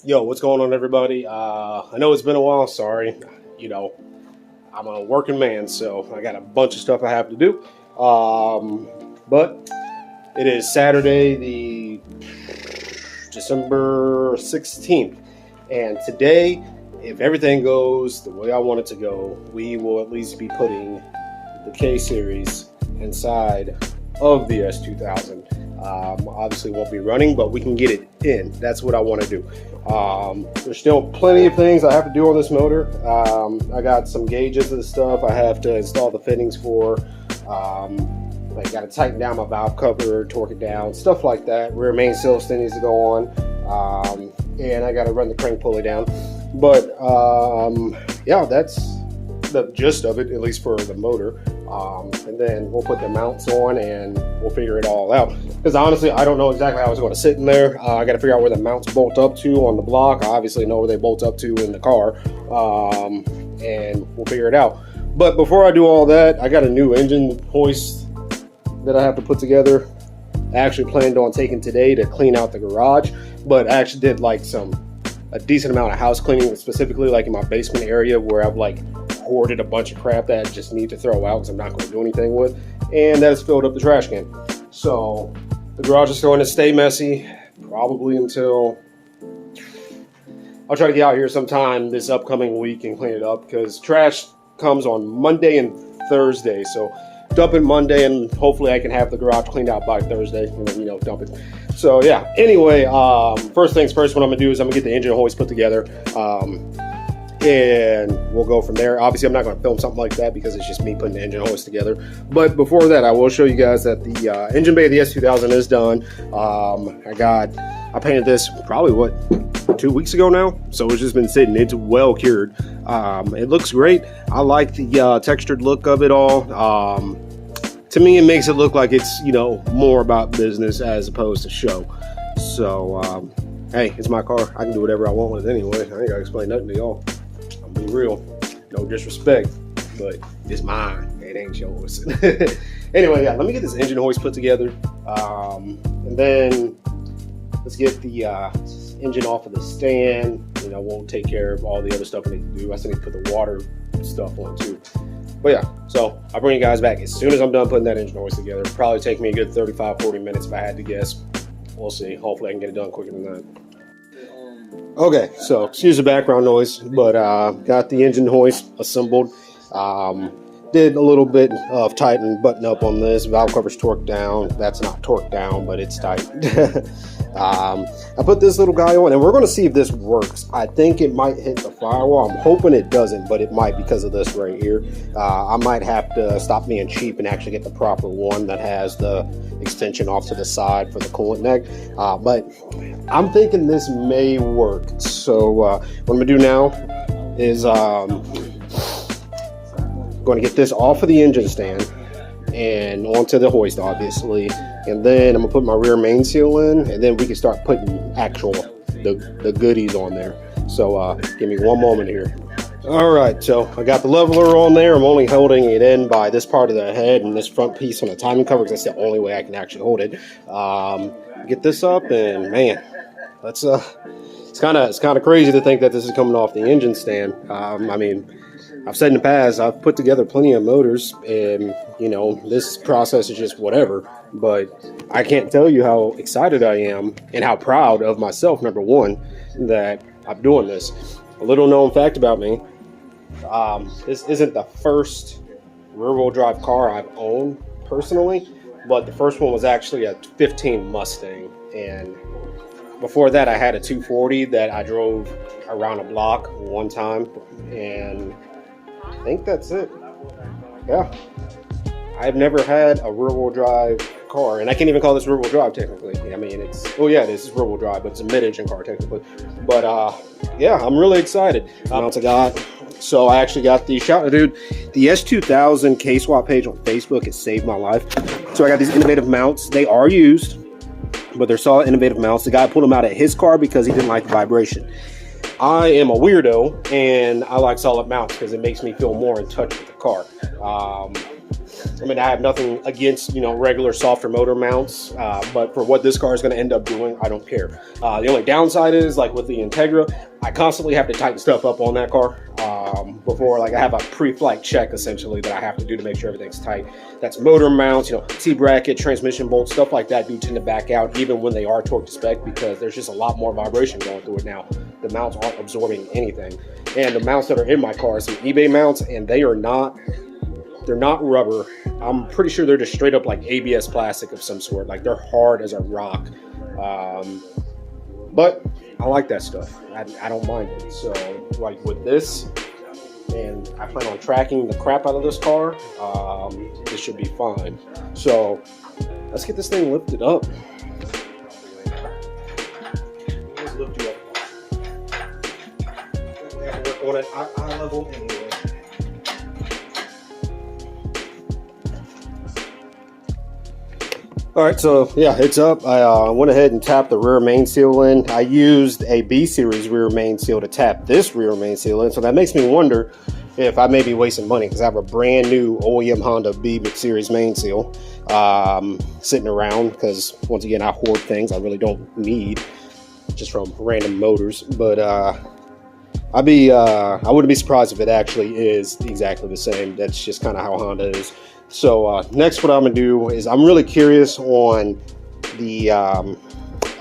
Yo, what's going on, everybody? I know it's been a while. Sorry. I'm a working man, so I got a bunch of stuff I have to do. But it is Saturday, the December 16th. And today, if everything goes the way I want it to go, we will at least be putting the K-Series inside of the S2000. Obviously won't be running, but we can get it in. That's what I want to do. There's still plenty of things I have to do on this motor. I got some gauges and stuff I have to install the fittings for. I got to tighten down my valve cover, torque it down, stuff like that. Rear main seal still needs to go on, and I got to run the crank pulley down. But yeah, that's the gist of it, at least for the motor. And then we'll put the mounts on and we'll figure it all out. Because honestly, I don't know exactly how it's going to sit in there. I got to figure out where the mounts bolt up to on the block. I obviously know where they bolt up to in the car, and we'll figure it out. But before I do all that, I got a new engine hoist that I have to put together. I actually planned on taking today to clean out the garage, but I actually did like a decent amount of house cleaning, specifically like in my basement area where I've like hoarded a bunch of crap that I just need to throw out because I'm not going to do anything with, and that has filled up the trash can. So the garage is going to stay messy probably until I'll try to get out here sometime this upcoming week and clean it up, because trash comes on Monday and Thursday. So dump it Monday and hopefully I can have the garage cleaned out by Thursday and then, dump it. So yeah, anyway, first things first, what I'm gonna do is I'm gonna get the engine hoist put together, and we'll go from there. Obviously, I'm not going to film something like that because it's just me putting the engine hoist together. But before that, I will show you guys that the engine bay of the S2000 is done. I painted this probably, 2 weeks ago now? So it's just been sitting. It's well cured. It looks great. I like the textured look of it all. To me, it makes it look like it's, more about business as opposed to show. So, hey, it's my car. I can do whatever I want with it anyway. I ain't got to explain nothing to y'all. Be real, no disrespect, but it's mine, it ain't yours. Anyway, yeah, let me get this engine hoist put together, and then let's get the engine off of the stand. We'll take care of all the other stuff I need to do. I still need to put the water stuff on too. But yeah, so I'll bring you guys back as soon as I'm done putting that engine hoist together. It'll probably take me a good 35-40 minutes if I had to guess. We'll see. Hopefully I can get it done quicker than that. Okay, so excuse the background noise, but got the engine hoist assembled. Did a little bit of tighten button up on this. Valve cover's torqued down. That's not torqued down, but it's tight. I put this little guy on, and we're going to see if this works. I think it might hit the firewall. I'm hoping it doesn't, but it might because of this right here. I might have to stop being cheap and actually get the proper one that has the extension off to the side for the coolant neck. But I'm thinking this may work. So what I'm going to do now is going to get this off of the engine stand and onto the hoist, obviously, and then I'm gonna put my rear main seal in, and then we can start putting the goodies on there. So give me one moment here. All right, so I got the leveler on there. I'm only holding it in by this part of the head and this front piece on the timing cover because that's the only way I can actually hold it. Get this up, and man, that's it's kind of crazy to think that this is coming off the engine stand. I mean, I've said in the past, I've put together plenty of motors, and this process is just whatever, but I can't tell you how excited I am and how proud of myself, number one, that I'm doing this. A little known fact about me, this isn't the first rear-wheel drive car I've owned personally, but the first one was actually a 15 Mustang, and before that I had a 240 that I drove around a block one time, and I think that's it. Yeah, I've never had a rear-wheel drive car, and I can't even call this rear-wheel drive technically. I mean, it's this is rear-wheel drive, but it's a mid-engine car technically. But yeah, I'm really excited. So I actually got the dude. The S2000 K-Swap page on Facebook has saved my life. So I got these innovative mounts. They are used, but they're solid innovative mounts. The guy pulled them out of his car because he didn't like the vibration. I am a weirdo, and I like solid mounts because it makes me feel more in touch with the car. I mean, I have nothing against, you know, regular softer motor mounts, but for what this car is going to end up doing, I don't care. The only downside is, like with the Integra, I constantly have to tighten stuff up on that car before, like I have a pre-flight check essentially that I have to do to make sure everything's tight. That's motor mounts, you know, T-bracket, transmission bolts, stuff like that do tend to back out even when they are torque to spec, because there's just a lot more vibration going through it now. The mounts aren't absorbing anything. And the mounts that are in my car are some eBay mounts, and they're not rubber. I'm pretty sure they're just straight up like ABS plastic of some sort. Like they're hard as a rock. But I like that stuff. I don't mind it. So like with this, and I plan on tracking the crap out of this car, this should be fine. So let's get this thing lifted up. Let's lift you up. We have to work on it eye level anyway. All right, so yeah, it's up. I went ahead and tapped the rear main seal in. I used a B-Series rear main seal to tap this rear main seal in, so that makes me wonder if I may be wasting money, because I have a brand new OEM Honda B-Series main seal sitting around, because once again, I hoard things I really don't need, just from random motors. But I wouldn't be surprised if it actually is exactly the same. That's just kind of how Honda is. So next, what I'm gonna do is, I'm really curious on the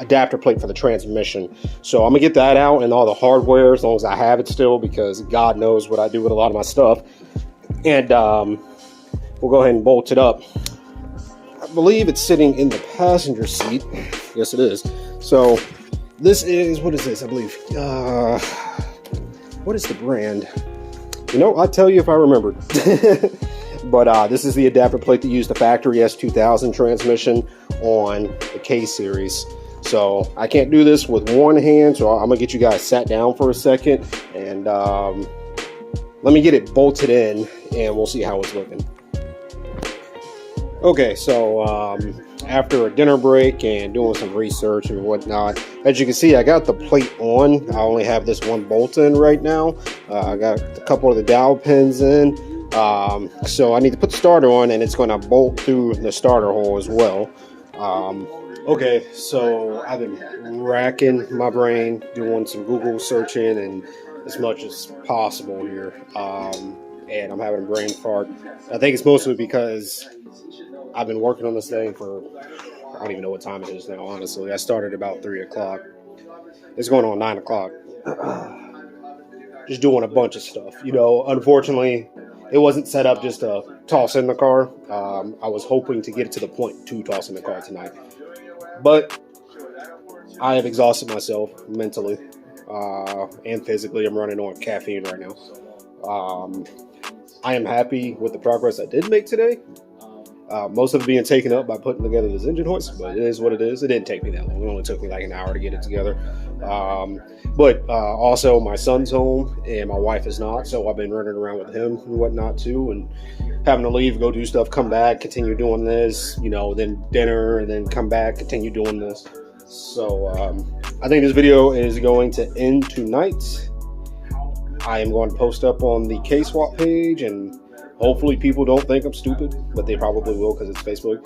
adapter plate for the transmission. So I'm gonna get that out and all the hardware, as long as I have it still, because God knows what I do with a lot of my stuff. And we'll go ahead and bolt it up. I believe it's sitting in the passenger seat. Yes, it is. So this is, what is this? I believe, what is the brand? You know, I'll tell you if I remember. But this is the adapter plate that used the factory S2000 transmission on the K series. So I can't do this with one hand, so I'm gonna get you guys sat down for a second, and let me get it bolted in, and we'll see how it's looking. Okay, so after a dinner break and doing some research and whatnot, as you can see, I got the plate on. I only have this one bolt in right now. I got a couple of the dowel pins in. So I need to put the starter on, and it's going to bolt through the starter hole as well. Okay, so I've been racking my brain, doing some Google searching and as much as possible here. And I'm having a brain fart. I think it's mostly because I've been working on this thing for, I don't even know what time it is now, honestly. I started about 3 o'clock. It's going on 9 o'clock. Just doing a bunch of stuff. You know, unfortunately, it wasn't set up just to toss in the car. I was hoping to get it to the point to toss in the car tonight. But I have exhausted myself mentally and physically. I'm running on caffeine right now. I am happy with the progress I did make today. Most of it being taken up by putting together this engine hoist, but it is what it is. It didn't take me that long. It only took me like an hour to get it together. But also my son's home and my wife is not, so I've been running around with him and whatnot too, and having to leave, go do stuff, come back, continue doing this, you know, then dinner, and then come back, continue doing this. So I think this video is going to end tonight. I am going to post up on the K-Swap page, and hopefully people don't think I'm stupid, but they probably will because it's Facebook.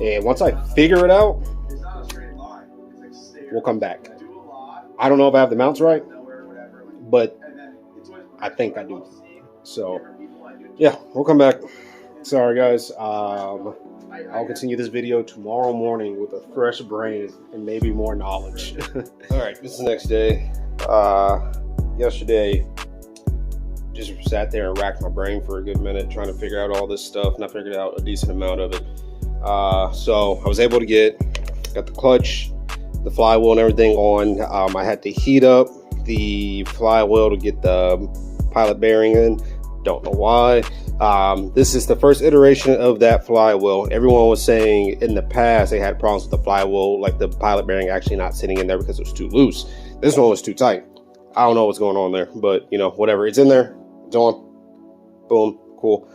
And once I figure it out, we'll come back. I don't know if I have the mounts right, but I think I do. So, yeah, we'll come back. Sorry, guys. I'll continue this video tomorrow morning with a fresh brain and maybe more knowledge. All right, this is the next day. Yesterday, just sat there and racked my brain for a good minute trying to figure out all this stuff, and I figured out a decent amount of it. So I was able to got the clutch, the flywheel and everything on. I had to heat up the flywheel to get the pilot bearing in. Don't know why. This is the first iteration of that flywheel. Everyone was saying in the past they had problems with the flywheel, like the pilot bearing actually not sitting in there because it was too loose. This one was too tight. I don't know what's going on there, but you know, whatever. It's in there. It's on. Boom. Cool.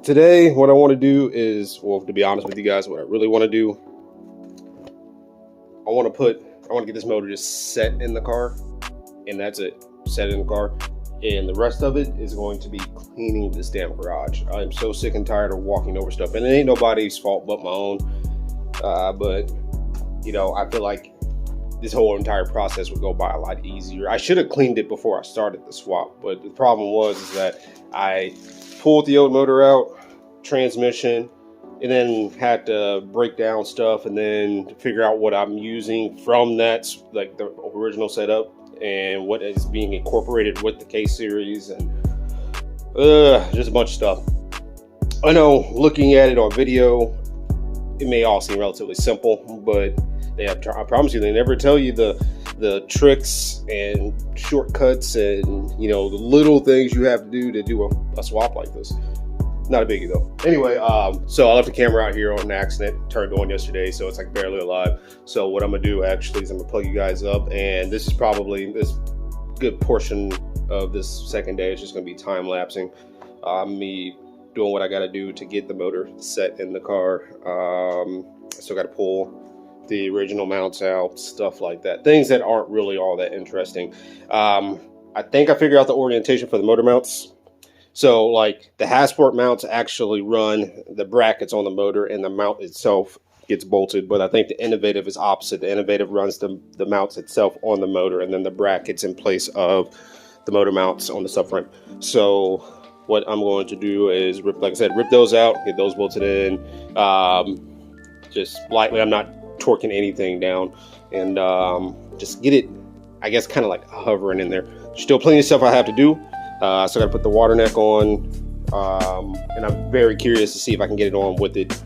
Today what I want to do is, well, to be honest with you guys, what I really want to do, I want to get this motor just set in the car, and that's it. Set it in the car. and the rest of it is going to be cleaning this damn garage. I'm so sick and tired of walking over stuff, and it ain't nobody's fault but my own. But you know, I feel like this whole entire process would go by a lot easier. I should have cleaned it before I started the swap, but the problem was that I pulled the old motor out, transmission, and then had to break down stuff and then figure out what I'm using from that, like the original setup, and what is being incorporated with the K series, and just a bunch of stuff. I know looking at it on video, it may all seem relatively simple, but I promise you, they never tell you the tricks and shortcuts and, you know, the little things you have to do a swap like this. Not a biggie though. Anyway, so I left the camera out here on an accident. Turned on yesterday, so it's like barely alive. So what I'm gonna do actually is I'm gonna plug you guys up, and this is probably this good portion of this second day. It's just gonna be time lapsing. Me doing what I gotta do to get the motor set in the car. I still gotta pull the original mounts out, stuff like that. Things that aren't really all that interesting. I think I figured out the orientation for the motor mounts. So like the Hasport mounts actually run the brackets on the motor, and the mount itself gets bolted. But I think the Innovative is opposite. The Innovative runs the mounts itself on the motor, and then the brackets in place of the motor mounts on the subframe. So what I'm going to do is like I said, rip those out, get those bolted in. Just lightly, I'm not torquing anything down, and just get it, I guess, kind of like hovering in there. Still plenty of stuff I have to do. So I gotta put the water neck on, and I'm very curious to see if I can get it on with it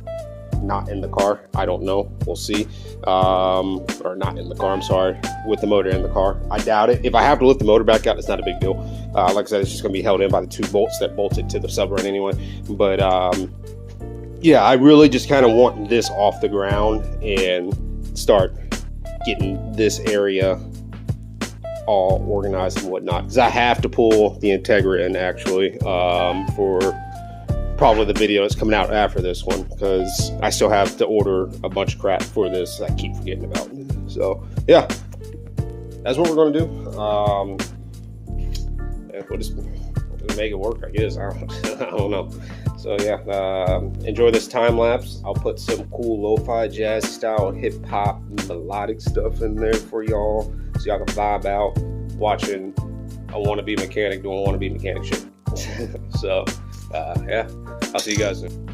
not in the car. I don't know, we'll see. Or not in the car, I'm sorry, with the motor in the car. I doubt it. If I have to lift the motor back out, it's not a big deal. Like I said, it's just gonna be held in by the two bolts that bolted to the sub-run anyway. But yeah, I really just kind of want this off the ground and start getting this area all organized and whatnot, because I have to pull the Integra in actually for probably the video that's coming out after this one, because I still have to order a bunch of crap for this that I keep forgetting about. So yeah, that's what we're going to do. We'll just make it work, I guess. I don't know. So yeah, enjoy this time lapse. I'll put some cool lo-fi jazz style hip hop melodic stuff in there for y'all, so y'all can vibe out watching a wannabe mechanic doing wannabe mechanic shit. So yeah, I'll see you guys soon.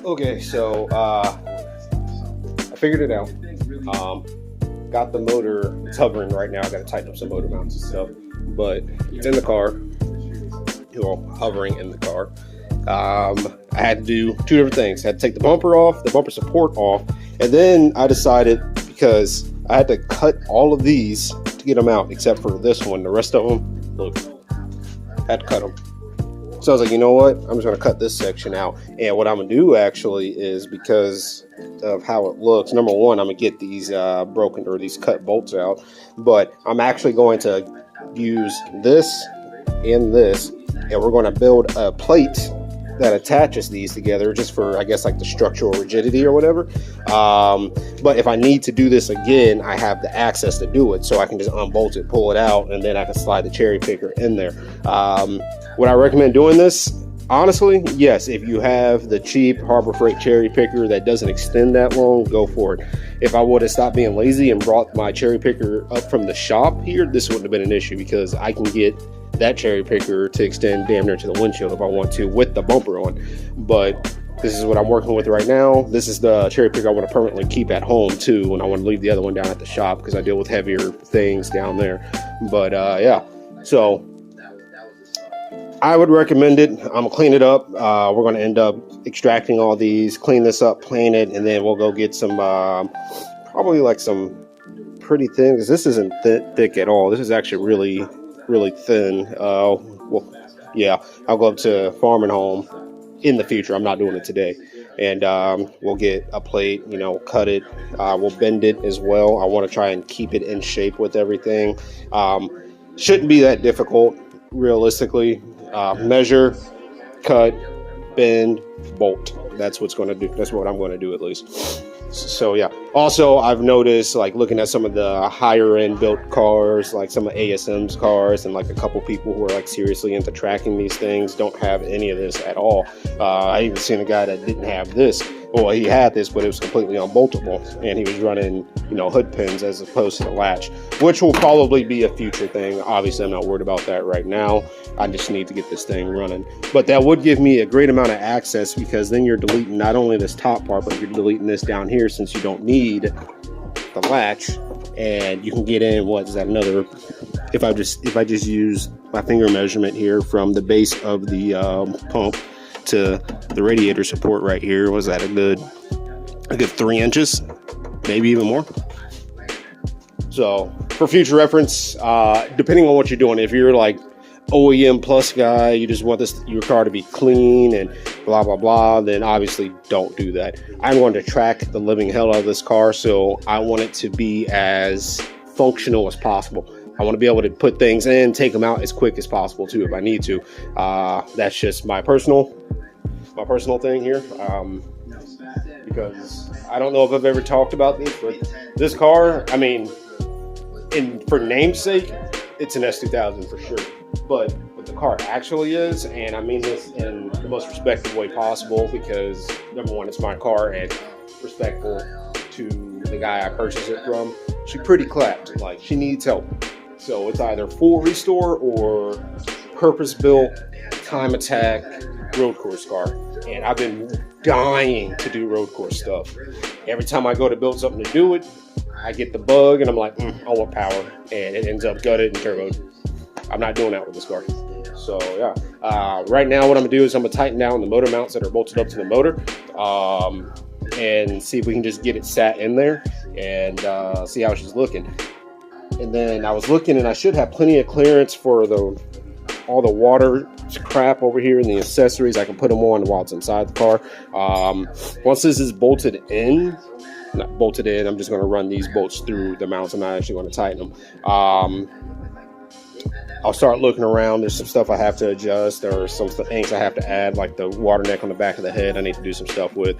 Okay, so I figured it out. Got the motor, it's hovering right now. I got to tighten up some motor mounts and stuff, but it's in the car, hovering in the car. I had to do two different things. I had to take the bumper off, the bumper support off, and then I decided, because I had to cut all of these to get them out, except for this one. The rest of them, look, I had to cut them. So I was like, you know what? I'm just going to cut this section out. And what I'm going to do actually is, because of how it looks, number one, I'm going to get these broken or these cut bolts out. But I'm actually going to use this and this, and we're going to build a plate that attaches these together, just for, I guess, like the structural rigidity or whatever. But if I need to do this again, I have the access to do it, so I can just unbolt it, pull it out, and then I can slide the cherry picker in there. Would I recommend doing this? Honestly, yes. If you have the cheap Harbor Freight cherry picker that doesn't extend that long, go for it. If I would have stopped being lazy and brought my cherry picker up from the shop here, this wouldn't have been an issue, because I can get that cherry picker to extend damn near to the windshield if I want to, with the bumper on. But this is what I'm working with right now. This is the cherry picker I want to permanently keep at home too, and I want to leave the other one down at the shop because I deal with heavier things down there. But yeah, so I would recommend it. I'm gonna clean it up. We're gonna end up extracting all these, clean this up, plane it, and then we'll go get some probably like some pretty thin, because this isn't thick at all. This is actually really thin. Well, yeah, I'll go up to Farm and Home in the future. I'm not doing it today. And we'll get a plate, cut it. We'll bend it as well. I want to try and keep it in shape with everything. Shouldn't be that difficult, realistically. Measure, cut, bend, bolt. That's what's going to do. That's what I'm going to do, at least. So yeah. Also, I've noticed, like, looking at some of the higher end built cars, like some of ASM's cars, and like a couple people who are like seriously into tracking these things don't have any of this at all. I even seen a guy that didn't have this. Well, he had this, but it was completely unboltable, and he was running, hood pins as opposed to the latch, which will probably be a future thing. Obviously, I'm not worried about that right now. I just need to get this thing running. But that would give me a great amount of access, because then you're deleting not only this top part, but you're deleting this down here, since you don't need the latch, and you can get in, what is that, another, if I just use my finger measurement here from the base of the pump to the radiator support right here, was that a good 3 inches, maybe even more. So for future reference, depending on what you're doing, if you're like OEM plus guy, you just want your car to be clean and blah blah blah, then obviously don't do that. I want to track the living hell out of this car, so I want it to be as functional as possible. I want to be able to put things in, take them out as quick as possible too, if I need to. That's just my personal thing here, because I don't know if I've ever talked about this, but this car, I mean, for namesake, it's an S2000 for sure. But what the car actually is, and I mean this in the most respectful way possible, because number one, it's my car, and respectful to the guy I purchased it from, she pretty clapped. Like, she needs help. So it's either full restore or purpose-built, time attack, road course car. And I've been dying to do road course stuff. Every time I go to build something to do it, I get the bug, and I'm like, I want power, and it ends up gutted and turboed. I'm not doing that with this car. So yeah, right now what I'm gonna do is I'm gonna tighten down the motor mounts that are bolted up to the motor, and see if we can just get it sat in there, and see how she's looking. And then I was looking, and I should have plenty of clearance for all the water crap over here and the accessories. I can put them on while it's inside the car. Once this is bolted in, not bolted in, I'm just going to run these bolts through the mounts. I'm not actually going to tighten them. I'll start looking around. There's some stuff I have to adjust. There are some things I have to add, like the water neck on the back of the head. I need to do some stuff with.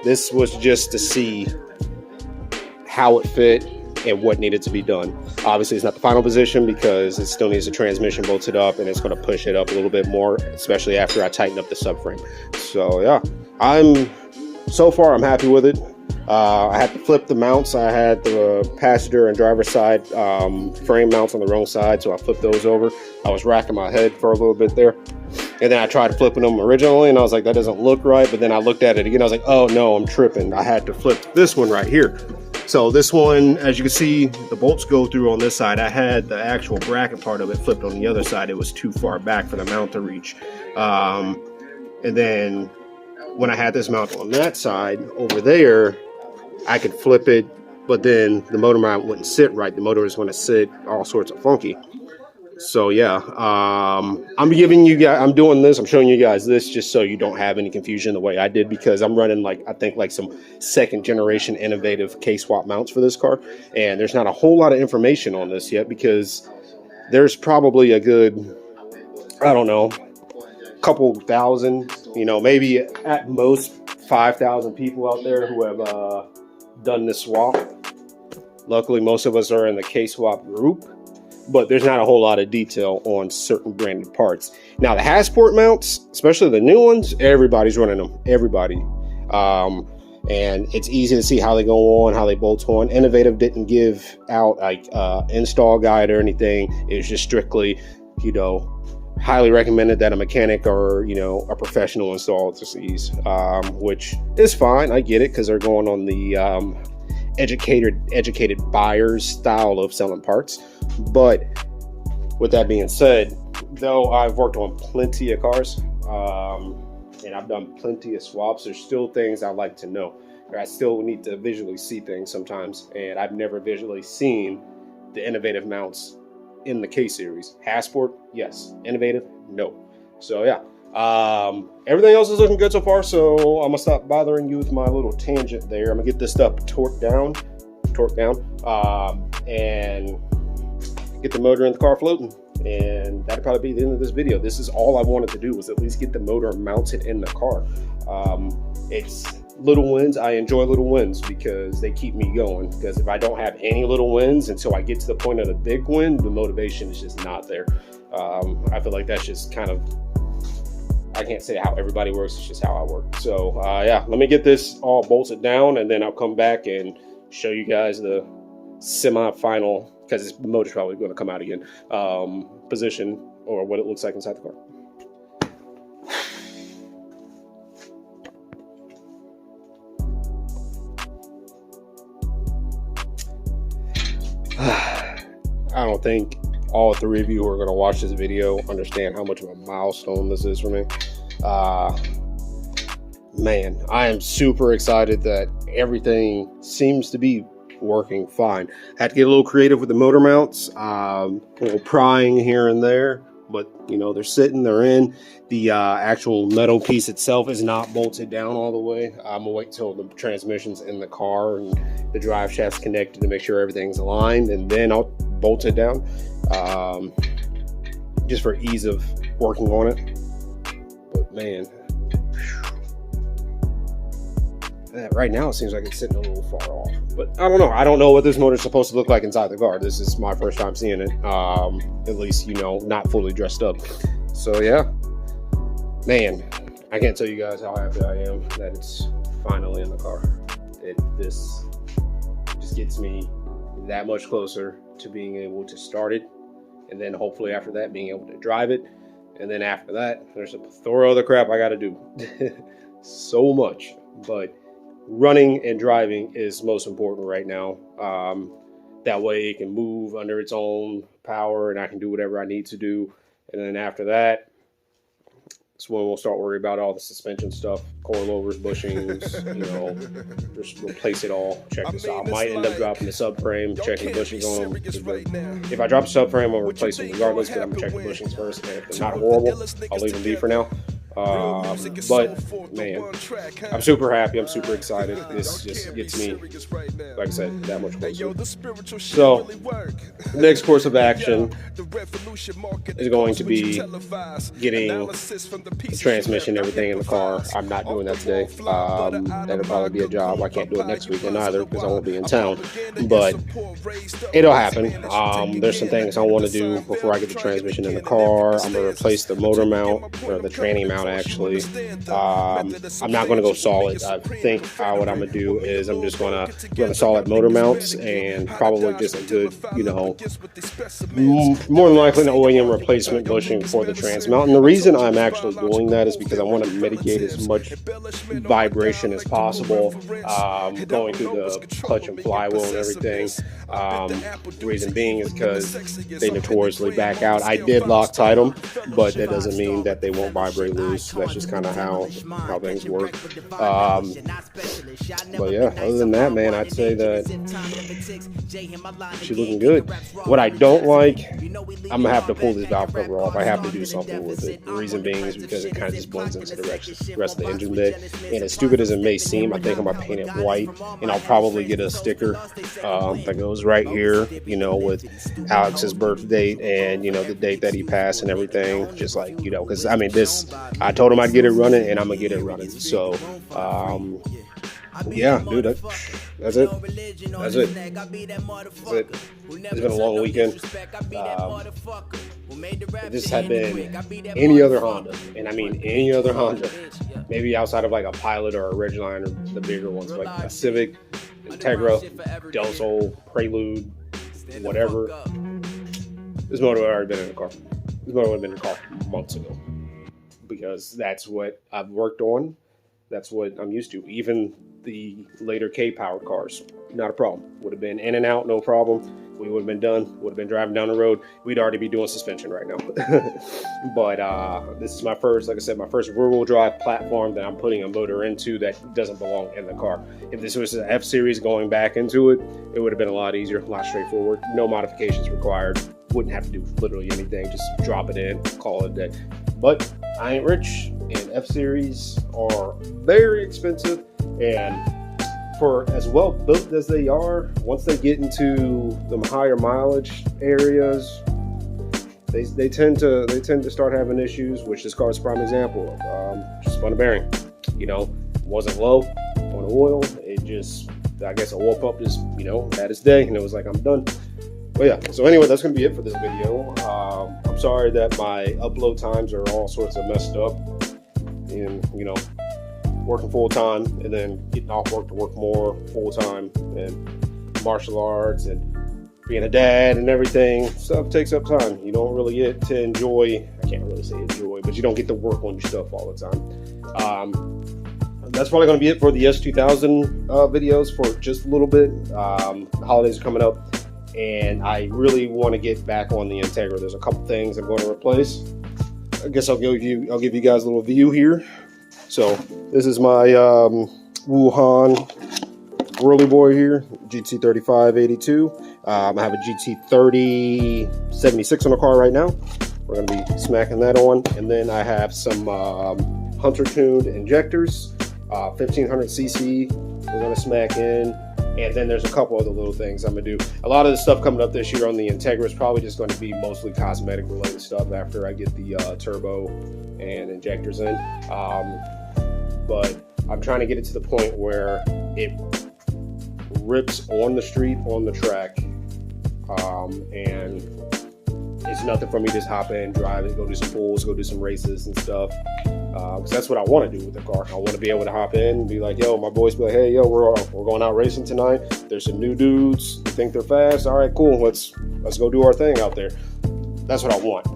This was just to see how it fit and what needed to be done. Obviously, it's not the final position, because it still needs the transmission bolted up, and it's going to push it up a little bit more, especially after I tighten up the subframe. So yeah, so far I'm happy with it. I had to flip the mounts. I had the passenger and driver side frame mounts on the wrong side, so I flipped those over. I was racking my head for a little bit there, and then I tried flipping them originally, and I was like, that doesn't look right. But then I looked at it again. I was like, oh no, I'm tripping. I had to flip this one right here. So this one, as you can see, the bolts go through on this side. I had the actual bracket part of it flipped on the other side. It was too far back for the mount to reach. And then when I had this mount on that side over there, I could flip it, but then the motor mount wouldn't sit right. The motor is going to sit all sorts of funky. So yeah, I'm doing this, I'm showing you guys this just so you don't have any confusion the way I did, because I'm running I think some second generation innovative K-swap mounts for this car, and there's not a whole lot of information on this yet, because there's probably a good, I don't know, couple thousand, maybe at most 5,000 people out there who have done this swap. Luckily, most of us are in the K-swap group, but there's not a whole lot of detail on certain branded parts. Now, the Hasport mounts, especially the new ones, everybody's running them. Everybody. And it's easy to see how they go on, how they bolt on. Innovative didn't give out install guide or anything. It was just strictly, highly recommended that a mechanic or, a professional install these, which is fine. I get it, because they're going on the educated buyer's style of selling parts. But with that being said, though I've worked on plenty of cars, and I've done plenty of swaps, there's still things I like to know. I still need to visually see things sometimes, and I've never visually seen the innovative mounts in the K series. Hassport, yes. Innovative, no. So yeah, everything else is looking good so far. So I'm gonna stop bothering you with my little tangent there. I'm gonna get this stuff torqued down, and get the motor in the car floating. And that'll probably be the end of this video. This is all I wanted to do, was at least get the motor mounted in the car. It's little wins. I enjoy little wins because they keep me going. Because if I don't have any little wins until I get to the point of the big win, the motivation is just not there. I feel like that's just kind of, I can't say how everybody works, it's just how I work. So yeah, let me get this all bolted down, and then I'll come back and show you guys the semi-final, because the motor's probably going to come out again, position, or what it looks like inside the car. I don't think all three of you who are going to watch this video understand how much of a milestone this is for me. Man, I am super excited that everything seems to be working fine. Had to get a little creative with the motor mounts, a little prying here and there, but you know, they're sitting, they're in. The actual metal piece itself is not bolted down all the way. I'm gonna wait till the transmission's in the car and the drive shaft's connected to make sure everything's aligned, and then I'll bolt it down, just for ease of working on it. But man, right now it seems like it's sitting a little far off, but I don't know. I don't know what this motor is supposed to look like inside the car. This is my first time seeing it, at least, you know, not fully dressed up. So yeah, man, I can't tell you guys how happy I am that it's finally in the car. This just gets me that much closer to being able to start it, and then hopefully after that being able to drive it, and then after that there's a plethora of other crap I got to do. So much, but running and driving is most important right now. That way it can move under its own power, and I can do whatever I need to do. And then after that, that's when we'll start worrying about all the suspension stuff, coilovers, bushings, you know, just replace it all. Check this out. I might end up dropping the subframe, checking the bushings on them. If I drop the subframe, I'll replace them regardless, but I'm gonna check the bushings first. And if they're not horrible, I'll leave them be for now. But man, I'm super happy. I'm super excited. This just gets me, like I said, that much closer. So, next course of action is going to be getting the transmission, everything in the car. I'm not doing that today. That'll probably be a job. I can't do it next weekend either because I won't be in town. But it'll happen. There's some things I want to do before I get the transmission in the car. I'm gonna replace the motor mount, or the tranny mount actually. I'm not going to go solid. I think what I'm going to do is I'm just going to run a solid motor mounts, and probably just a good, you know, more than likely an OEM replacement bushing for the trans mount. And the reason I'm actually doing that is because I want to mitigate as much vibration as possible, going through the clutch and flywheel and everything. The reason being is because they notoriously back out. I did Loctite them, but that doesn't mean that they won't vibrate loose. That's just kind of how things work. But yeah, other than that, man, I'd say that she's looking good. What I don't like, I'm gonna have to pull this valve cover off. I have to do something with it. The reason being is because it kind of just blends into the rest of the engine bit. And as stupid as it may seem, I think I'm gonna paint it white, and I'll probably get a sticker that goes right here, you know, with Alex's birth date and, you know, the date that he passed and everything. Just like, you know, because I mean, I told him I'd get it running, and I'm gonna get it running. So yeah, dude, that's it. That's it. It's been a long weekend. If this had been any other Honda, and I mean any other Honda, maybe outside of like a Pilot or a Ridgeline or the bigger ones, like a Civic, Integra, Del Sol, Prelude, whatever, this motor would have already been in the car. This motor would have been in the car months ago, because that's what I've worked on. That's what I'm used to. Even the later K-powered cars. Not a problem. Would have been in and out, no problem. We would have been done. Would have been driving down the road. We'd already be doing suspension right now. But this is my first, like I said, my first rear-wheel drive platform that I'm putting a motor into that doesn't belong in the car. If this was an F-Series going back into it, it would have been a lot easier, a lot straightforward. No modifications required. Wouldn't have to do literally anything. Just drop it in, call it a day. But I ain't rich, and F-Series are very expensive, and for as well built as they are, once they get into the higher mileage areas, they tend to start having issues, which this car is a prime example of. Just spun a bearing, wasn't low on oil. It just, I guess, oil pump just had its day, and it was like, I'm done. But yeah, so anyway, that's gonna be it for this video. I'm sorry that my upload times are all sorts of messed up, and working full time and then getting off work to work more full time, and martial arts and being a dad and everything. Stuff takes up time. You don't really get to enjoy, I can't really say enjoy, but you don't get to work on your stuff all the time. That's probably going to be it for the S2000 videos for just a little bit. The holidays are coming up, and I really want to get back on the Integra. There's a couple things I'm going to replace. I guess I'll give you guys a little view here. So this is my Wuhan Whirly Boy here, GT3582. I have a GT3076 on the car right now. We're going to be smacking that on. And then I have some Hunter tuned injectors, 1500cc. We're going to smack in. And then there's a couple other little things I'm going to do. A lot of the stuff coming up this year on the Integra is probably just going to be mostly cosmetic related stuff after I get the turbo and injectors in. But I'm trying to get it to the point where it rips on the street, on the track, and it's nothing for me to just hop in, drive it, go do some pulls, go do some races and stuff. Because that's what I want to do with the car. I want to be able to hop in and be like, yo, my boys be like, hey, yo, we're going out racing tonight. There's some new dudes who think they're fast. All right, cool. Let's go do our thing out there. That's what I want.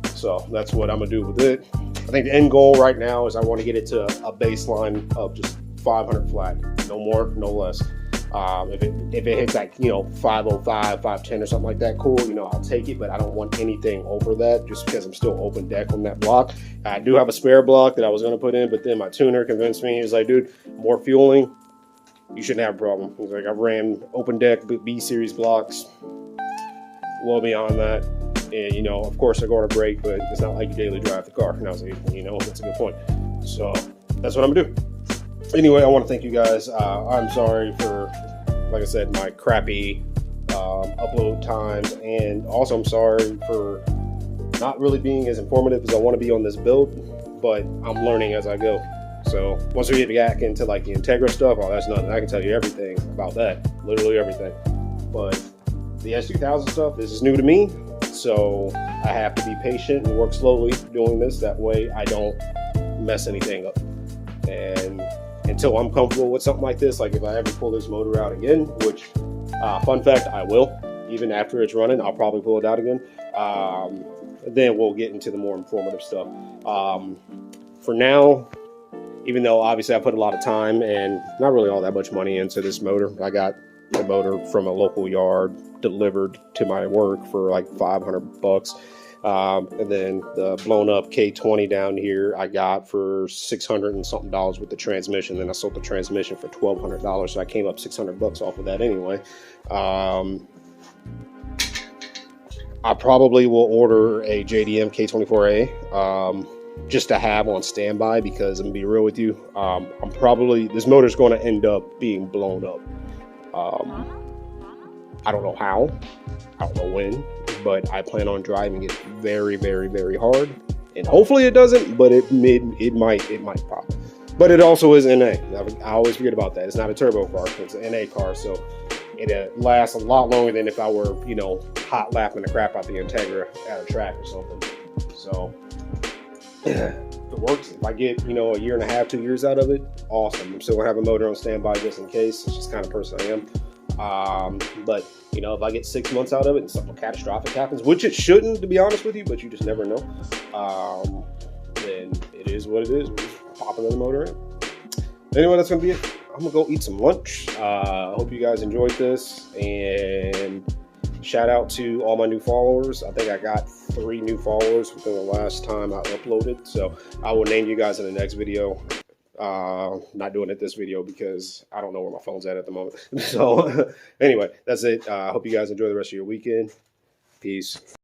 So that's what I'm gonna do with it. I think the end goal right now is I want to get it to a baseline of just 500 flat, no more, no less. If it hits like 505, 510 or something like that, cool. I'll take it, but I don't want anything over that just because I'm still open deck on that block. I do have a spare block that I was going to put in, but then my tuner convinced me. He was like, dude, more fueling, you shouldn't have a problem. He's like, I've ran open deck B series blocks well beyond that. And, of course, they're going to break, but it's not like you daily drive the car. And I was like, that's a good point. So that's what I'm going to do. Anyway, I want to thank you guys. I'm sorry for, like I said, my crappy upload times. And also, I'm sorry for not really being as informative as I want to be on this build. But I'm learning as I go. So once we get back into like the Integra stuff, that's nothing. I can tell you everything about that. Literally everything. But the S2000 stuff, this is new to me. So I have to be patient and work slowly doing this. That way I don't mess anything up. And until I'm comfortable with something like this, like if I ever pull this motor out again, which, fun fact, I will. Even after it's running, I'll probably pull it out again. Then we'll get into the more informative stuff. For now, even though obviously I put a lot of time and not really all that much money into this motor, I got the motor from a local yard delivered to my work for like $500. And then the blown up K20 down here I got for $600 and something with the transmission. Then I sold the transmission for $1,200, so I came up $600 off of that anyway. I probably will order a JDM K24A just to have on standby, because I'm gonna be real with you, this motor's going to end up being blown up. I don't know how, I don't know when, but I plan on driving it very, very, very hard, and hopefully it doesn't, but it might pop. But it also is NA. I always forget about that. It's not a turbo car, it's an NA car, so it lasts a lot longer than if I were, hot lapping the crap out the Integra at a track or something. So if it works, if I get, a year and a half, 2 years out of it, awesome. I'm still gonna have a motor on standby just in case. It's just the kind of person I am. But if I get 6 months out of it and something catastrophic happens, which it shouldn't, to be honest with you, but you just never know, then it is what it is. We're just popping the motor in. Anyway, that's gonna be it. I I'm gonna go eat some lunch. Hope you guys enjoyed this, and shout out to all my new followers. I think I got 3 new followers within the last time I uploaded, so I will name you guys in the next video. Not doing it this video because I don't know where my phone's at the moment. So anyway, that's it. I hope you guys enjoy the rest of your weekend. Peace.